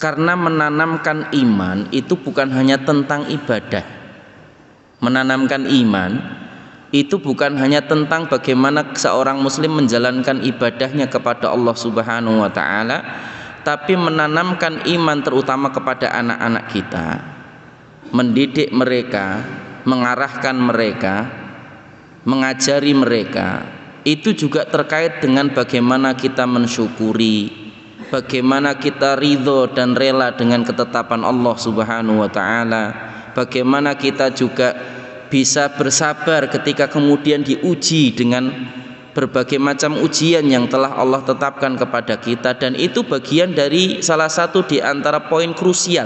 Karena menanamkan iman itu bukan hanya tentang ibadah. Menanamkan iman itu bukan hanya tentang bagaimana seorang muslim menjalankan ibadahnya kepada Allah Subhanahu wa taala, tapi menanamkan iman terutama kepada anak-anak kita. Mendidik mereka, mengarahkan mereka, mengajari mereka, itu juga terkait dengan bagaimana kita mensyukuri, bagaimana kita ridho dan rela dengan ketetapan Allah Subhanahu wa taala, bagaimana kita juga bisa bersabar ketika kemudian diuji dengan berbagai macam ujian yang telah Allah tetapkan kepada kita. Dan itu bagian dari salah satu di antara poin krusial.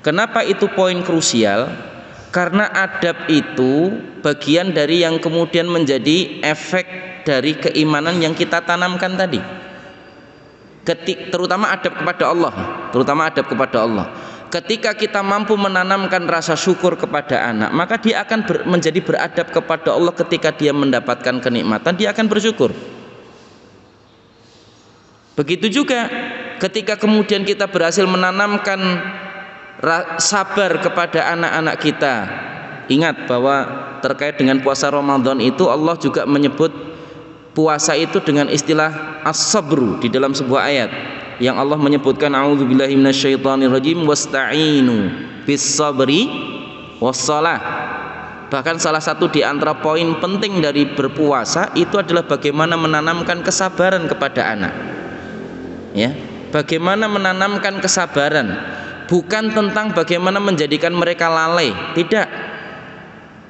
Kenapa itu poin krusial? Karena adab itu bagian dari yang kemudian menjadi efek dari keimanan yang kita tanamkan tadi. Terutama adab kepada Allah. Ketika kita mampu menanamkan rasa syukur kepada anak, maka dia akan menjadi beradab kepada Allah. Ketika dia mendapatkan kenikmatan, dia akan bersyukur. Begitu juga ketika kemudian kita berhasil menanamkan sabar kepada anak-anak kita. Ingat bahwa terkait dengan puasa Ramadan itu Allah juga menyebut puasa itu dengan istilah as-sabru di dalam sebuah ayat yang Allah menyebutkan a'udzubillahi minasyaitonirrajim wasta'inu bis-sabri was-shalah. Bahkan salah satu di antara poin penting dari berpuasa itu adalah bagaimana menanamkan kesabaran kepada anak. Ya, bagaimana menanamkan kesabaran, bukan tentang bagaimana menjadikan mereka lalai, tidak.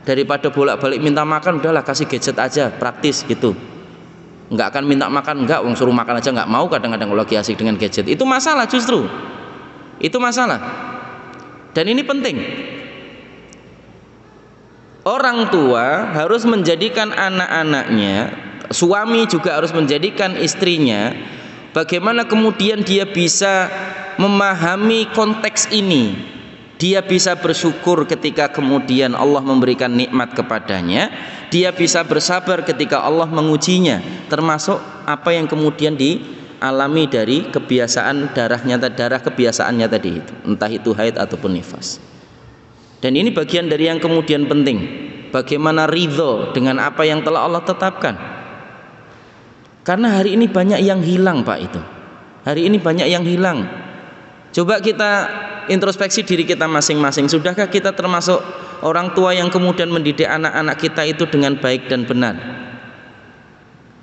Daripada bolak-balik minta makan, udahlah kasih gadget aja, praktis gitu. Nggak akan minta makan, nggak, wong suruh makan aja nggak mau. Kadang-kadang kalau lagi asik dengan gadget, itu masalah, justru itu masalah. Dan ini penting, orang tua harus menjadikan anak-anaknya, suami juga harus menjadikan istrinya, bagaimana kemudian dia bisa memahami konteks ini. Dia bisa bersyukur ketika kemudian Allah memberikan nikmat kepadanya. Dia bisa bersabar ketika Allah mengujinya, termasuk apa yang kemudian dialami dari kebiasaan darah kebiasaannya tadi itu, entah itu haid ataupun nifas. Dan ini bagian dari yang kemudian penting, bagaimana ridho dengan apa yang telah Allah tetapkan. Karena hari ini banyak yang hilang, Pak, itu. Hari ini banyak yang hilang. Coba kita introspeksi diri kita masing-masing. Sudahkah kita termasuk orang tua yang kemudian mendidik anak-anak kita itu dengan baik dan benar?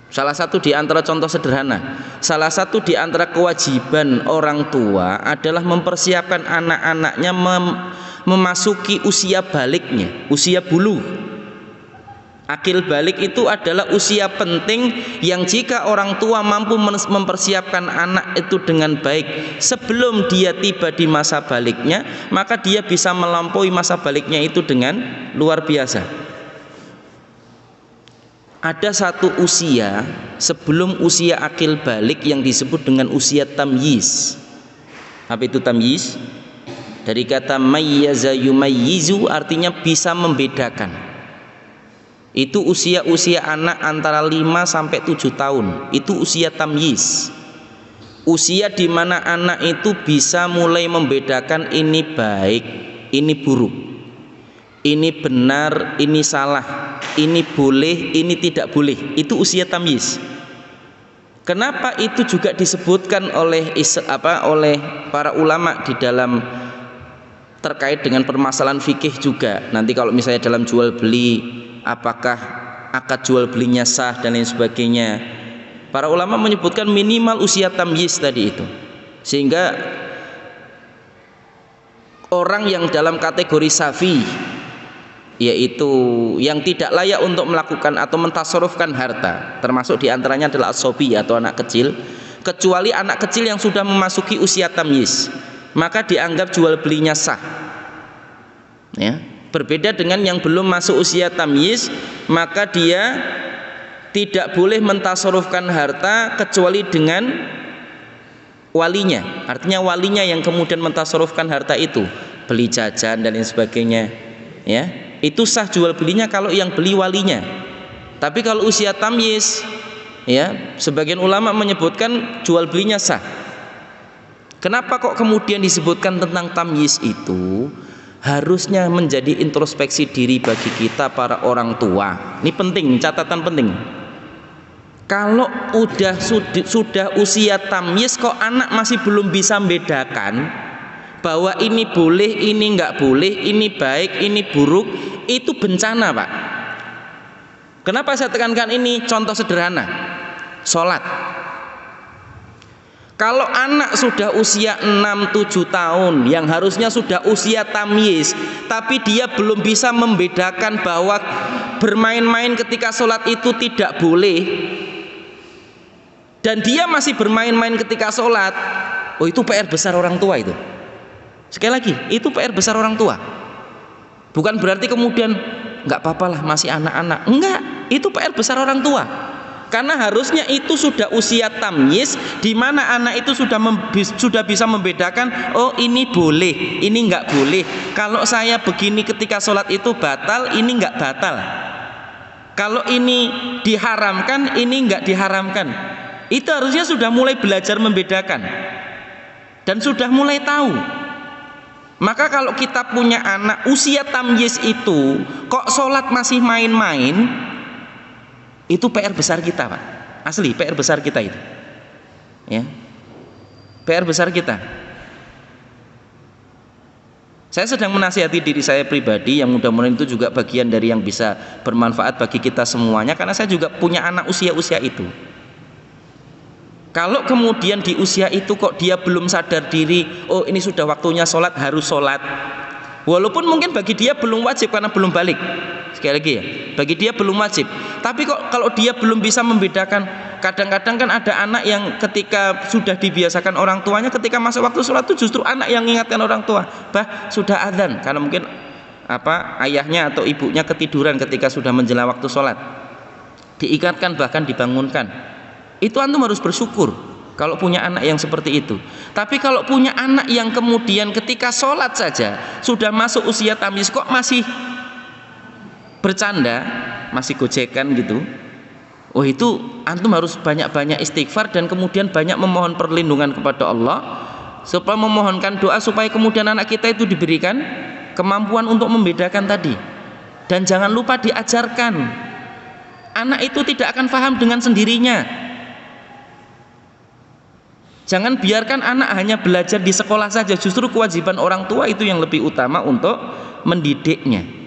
Salah satu di antara contoh sederhana, salah satu di antara kewajiban orang tua adalah mempersiapkan anak-anaknya memasuki usia baliknya, usia bulughah. Akil balik itu adalah usia penting yang jika orang tua mampu mempersiapkan anak itu dengan baik sebelum dia tiba di masa baliknya, maka dia bisa melampaui masa baliknya itu dengan luar biasa. Ada satu usia sebelum usia akil balik yang disebut dengan usia tamyiz. Apa itu tamyiz? Dari kata mayyaza yumayyizu, artinya bisa membedakan. Itu usia-usia anak antara 5 sampai 7 tahun. Itu usia tamyiz. Usia di mana anak itu bisa mulai membedakan ini baik, ini buruk, ini benar, ini salah, ini boleh, ini tidak boleh. Itu usia tamyiz. Kenapa itu juga disebutkan oleh para ulama di dalam terkait dengan permasalahan fikih juga. Nanti kalau misalnya dalam jual beli, apakah akad jual belinya sah dan lain sebagainya, para ulama menyebutkan minimal usia tamyiz tadi itu, sehingga orang yang dalam kategori safi, yaitu yang tidak layak untuk melakukan atau mentasarrufkan harta, termasuk diantaranya adalah as-sobi atau anak kecil, kecuali anak kecil yang sudah memasuki usia tamyiz, maka dianggap jual belinya sah. Ya, berbeda dengan yang belum masuk usia tamyiz, maka dia tidak boleh mentasarrufkan harta kecuali dengan walinya, artinya walinya yang kemudian mentasarufkan harta itu, beli jajan dan lain sebagainya, ya, itu sah jual belinya kalau yang beli walinya. Tapi kalau usia tamyiz, ya, sebagian ulama menyebutkan jual belinya sah. Kenapa kok kemudian disebutkan tentang tamyiz itu? Harusnya menjadi introspeksi diri bagi kita para orang tua. Ini penting, catatan penting. Kalau sudah usia tamyiz kok anak masih belum bisa membedakan bahwa ini boleh, ini nggak boleh, ini baik, ini buruk, itu bencana, Pak. Kenapa saya tekankan ini? Contoh sederhana, sholat. Kalau anak sudah usia 6-7 tahun yang harusnya sudah usia tamyiz, tapi dia belum bisa membedakan bahwa bermain-main ketika sholat itu tidak boleh, dan dia masih bermain-main ketika sholat, oh itu PR besar orang tua itu. Sekali lagi, itu PR besar orang tua. Bukan berarti kemudian nggak apa-apa lah masih anak-anak. Enggak, itu PR besar orang tua. Karena harusnya itu sudah usia tamyiz, di mana anak itu sudah bisa membedakan, oh ini boleh, ini nggak boleh. Kalau saya begini ketika sholat itu batal, ini nggak batal. Kalau ini diharamkan, ini nggak diharamkan. Itu harusnya sudah mulai belajar membedakan dan sudah mulai tahu. Maka kalau kita punya anak usia tamyiz itu kok sholat masih main-main, itu PR besar kita, Pak. Asli PR besar kita itu, ya, PR besar kita. Saya sedang menasihati diri saya pribadi, yang mudah-mudahan itu juga bagian dari yang bisa bermanfaat bagi kita semuanya, karena saya juga punya anak usia-usia itu. Kalau kemudian di usia itu kok dia belum sadar diri, oh ini sudah waktunya sholat, harus sholat, walaupun mungkin bagi dia belum wajib karena belum balik. Sekali lagi ya, bagi dia belum wajib. Tapi kok kalau dia belum bisa membedakan, kadang-kadang kan ada anak yang ketika sudah dibiasakan orang tuanya, ketika masuk waktu sholat itu justru anak yang mengingatkan orang tua, bah sudah adzan, karena mungkin ayahnya atau ibunya ketiduran ketika sudah menjelang waktu sholat, diingatkan bahkan dibangunkan. Itu antum harus bersyukur kalau punya anak yang seperti itu. Tapi kalau punya anak yang kemudian ketika sholat saja sudah masuk usia tamyiz kok masih bercanda, masih gojekan gitu, oh itu antum harus banyak-banyak istighfar dan kemudian banyak memohon perlindungan kepada Allah, supaya memohonkan doa supaya kemudian anak kita itu diberikan kemampuan untuk membedakan tadi. Dan jangan lupa diajarkan, anak itu tidak akan paham dengan sendirinya. Jangan biarkan anak hanya belajar di sekolah saja, justru kewajiban orang tua itu yang lebih utama untuk mendidiknya.